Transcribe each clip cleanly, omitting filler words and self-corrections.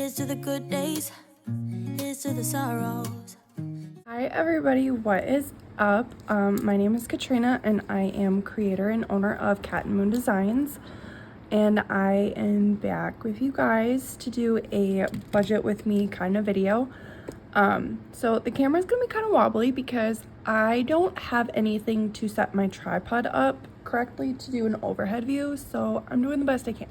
Here's to the good days, here's to the sorrows. Hi everybody, what is up? My name is Katrina and I am creator and owner of Cat and Moon Designs, and I am back with you guys to do a budget with me kind of video. So the camera is gonna be kind of wobbly because I don't have anything to set my tripod up correctly to do an overhead view, so I'm doing the best I can.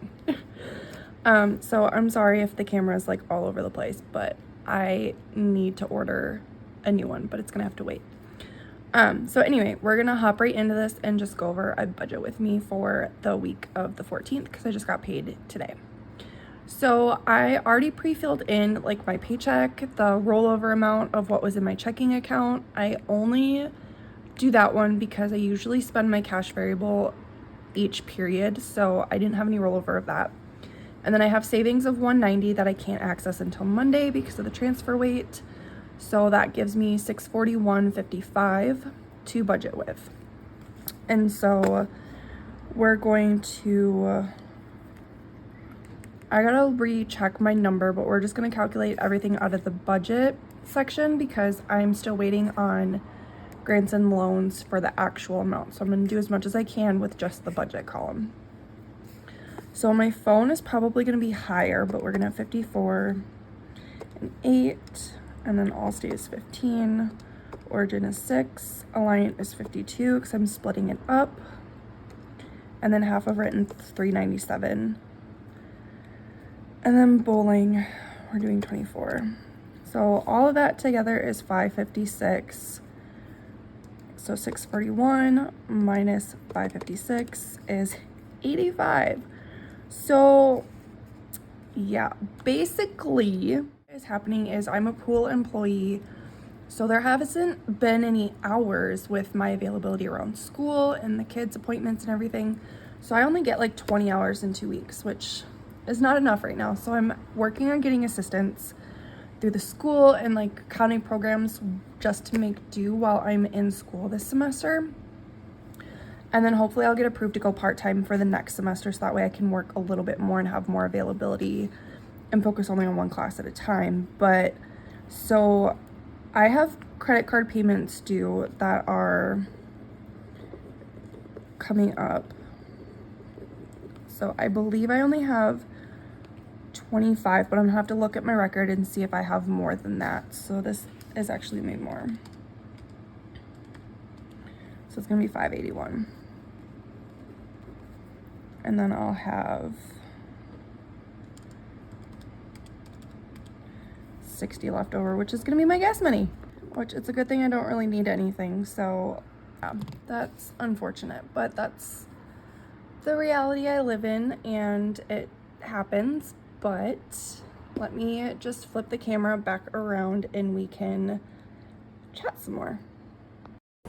So I'm sorry if the camera is like all over the place, but I need to order a new one, but it's gonna have to wait. So anyway, we're gonna hop right into this and just go over a budget with me for the week of the 14th because I just got paid today. So I already pre-filled in like my paycheck, the rollover amount of what was in my checking account. I only do that one because I usually spend my cash variable each period, so I didn't have any rollover of that. And then I have savings of $190 that I can't access until Monday because of the transfer weight. So that gives me $641.55 to budget with. And so we're going to, I gotta recheck my number, but we're just gonna calculate everything out of the budget section because I'm still waiting on grants and loans for the actual amount. So I'm gonna do as much as I can with just the budget column. So my phone is probably gonna be higher, but we're gonna have 54 and 8. And then Allstate is 15, Origin is 6, Alliant is 52 because I'm splitting it up, and then half of it in $397. And then bowling, we're doing 24. So all of that together is $556. So 641 minus 556 is 85. So yeah, basically what is happening is I'm a pool employee, so there hasn't been any hours with my availability around school and the kids' appointments and everything. So I only get like 20 hours in 2 weeks, which is not enough right now. So I'm working on getting assistance through the school and like county programs just to make do while I'm in school this semester. And then hopefully I'll get approved to go part-time for the next semester, so that way I can work a little bit more and have more availability and focus only on one class at a time. But so I have credit card payments due that are coming up. So I believe I only have 25, but I'm gonna have to look at my record and see if I have more than that. So this is actually made more. So it's gonna be 581. And then I'll have 60 left over, which is gonna be my gas money, which it's a good thing I don't really need anything. So yeah, that's unfortunate, but that's the reality I live in and it happens. But let me just flip the camera back around and we can chat some more.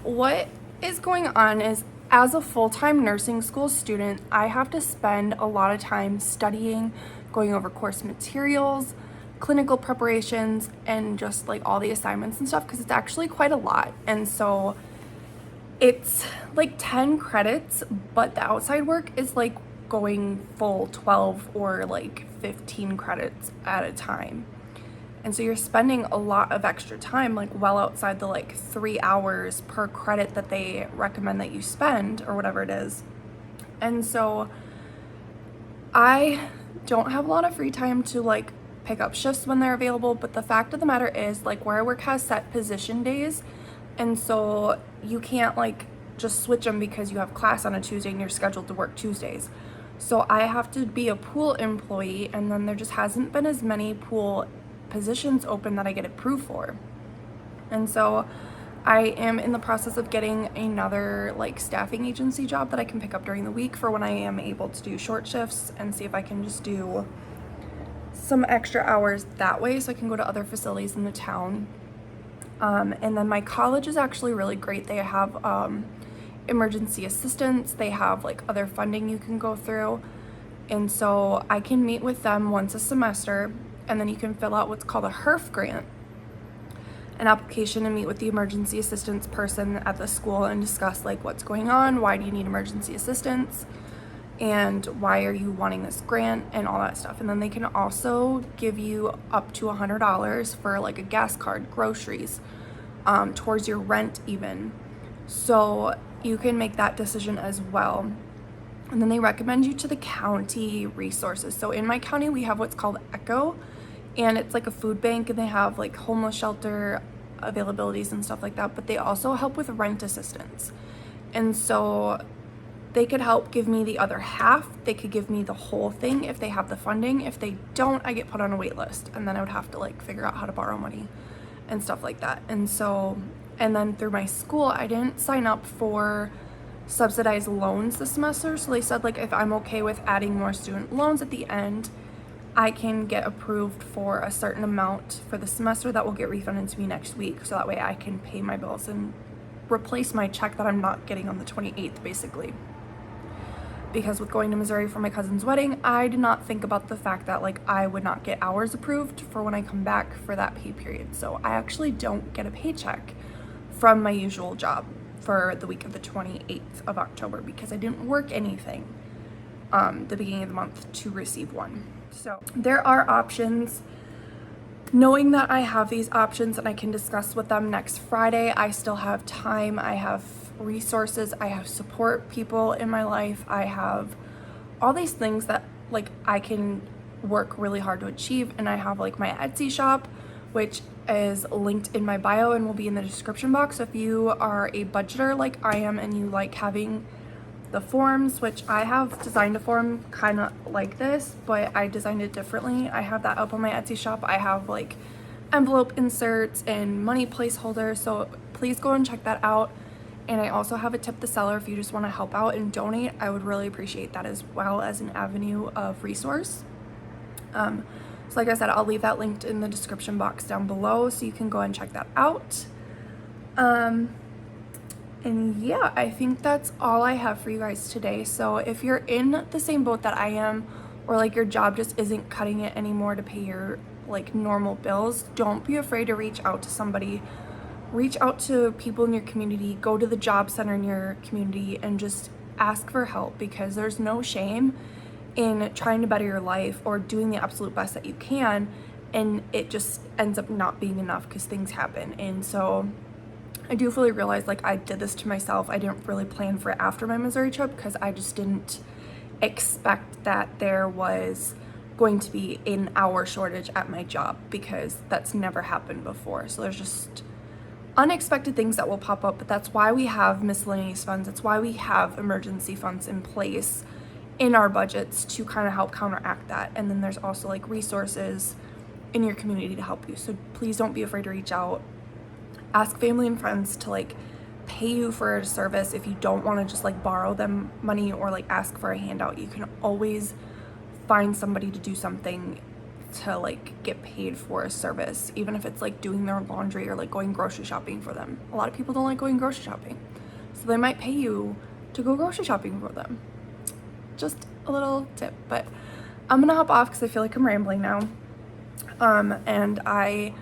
What is going on is, as a full-time nursing school student, I have to spend a lot of time studying, going over course materials, clinical preparations, and just like all the assignments and stuff, because it's actually quite a lot. And so it's like 10 credits, but the outside work is like going full 12 or like 15 credits at a time. And so you're spending a lot of extra time, like well outside the like 3 hours per credit that they recommend that you spend or whatever it is. And so I don't have a lot of free time to like pick up shifts when they're available, but the fact of the matter is like where I work has set position days. And so you can't like just switch them because you have class on a Tuesday and you're scheduled to work Tuesdays. So I have to be a pool employee, and then there just hasn't been as many pool positions open that I get approved for. And so I am in the process of getting another like staffing agency job that I can pick up during the week for when I am able to do short shifts, and see if I can just do some extra hours that way so I can go to other facilities in the town. And then my college is actually really great. They have emergency assistance, they have like other funding you can go through, and so I can meet with them once a semester, and then you can fill out what's called a HERF grant, an application, and meet with the emergency assistance person at the school and discuss like what's going on, why do you need emergency assistance, and why are you wanting this grant and all that stuff. And then they can also give you up to $100 for like a gas card, groceries, towards your rent even. So you can make that decision as well. And then they recommend you to the county resources. So in my county, we have what's called ECHO, and it's like a food bank, and they have like homeless shelter availabilities and stuff like that, but they also help with rent assistance. And so they could help give me the other half. They could give me the whole thing if they have the funding. If they don't, I get put on a wait list, and then I would have to like figure out how to borrow money and stuff like that. And so, and then through my school, I didn't sign up for subsidized loans this semester. So they said like if I'm okay with adding more student loans at the end, I can get approved for a certain amount for the semester that will get refunded to me next week. So that way I can pay my bills and replace my check that I'm not getting on the 28th basically. Because with going to Missouri for my cousin's wedding, I did not think about the fact that like I would not get hours approved for when I come back for that pay period. So I actually don't get a paycheck from my usual job for the week of the 28th of October because I didn't work anything the beginning of the month to receive one. So there are options. Knowing that I have these options and I can discuss with them next Friday, I still have time. I have resources. I have support people in my life. I have all these things that like I can work really hard to achieve. And I have like my Etsy shop, which is linked in my bio and will be in the description box. So if you are a budgeter like I am and you like having the forms, which I have designed a form kind of like this, but I designed it differently. I have that up on my Etsy shop. I have like envelope inserts and money placeholders, so please go and check that out. And I also have a tip the seller if you just want to help out and donate. I would really appreciate that as well as an avenue of resource. So like I said, I'll leave that linked in the description box down below so you can go and check that out. And yeah, I think that's all I have for you guys today. So if you're in the same boat that I am, or like your job just isn't cutting it anymore to pay your like normal bills, don't be afraid to reach out to somebody. Reach out to people in your community, go to the job center in your community and just ask for help, because there's no shame in trying to better your life or doing the absolute best that you can, and it just ends up not being enough because things happen. And so I do fully realize like I did this to myself. I didn't really plan for it after my Missouri trip because I just didn't expect that there was going to be an hour shortage at my job, because that's never happened before. So there's just unexpected things that will pop up, but that's why we have miscellaneous funds. That's why we have emergency funds in place in our budgets to kind of help counteract that. And then there's also like resources in your community to help you. So please don't be afraid to reach out. Ask family and friends to like pay you for a service. If you don't want to just like borrow them money or like ask for a handout, you can always find somebody to do something to like get paid for a service, even if it's like doing their laundry or like going grocery shopping for them. A lot of people don't like going grocery shopping, so they might pay you to go grocery shopping for them. Just a little tip. But I'm gonna hop off because I feel like I'm rambling now, and I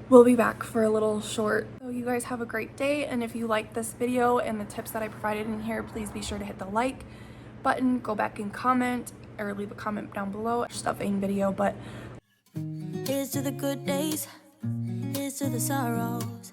will be back for a little short. So you guys have a great day, and if you like this video and the tips that I provided in here, please be sure to hit the like button, go back and comment or leave a comment down below. Stuffing video, but Here's to the good days, here's to the sorrows.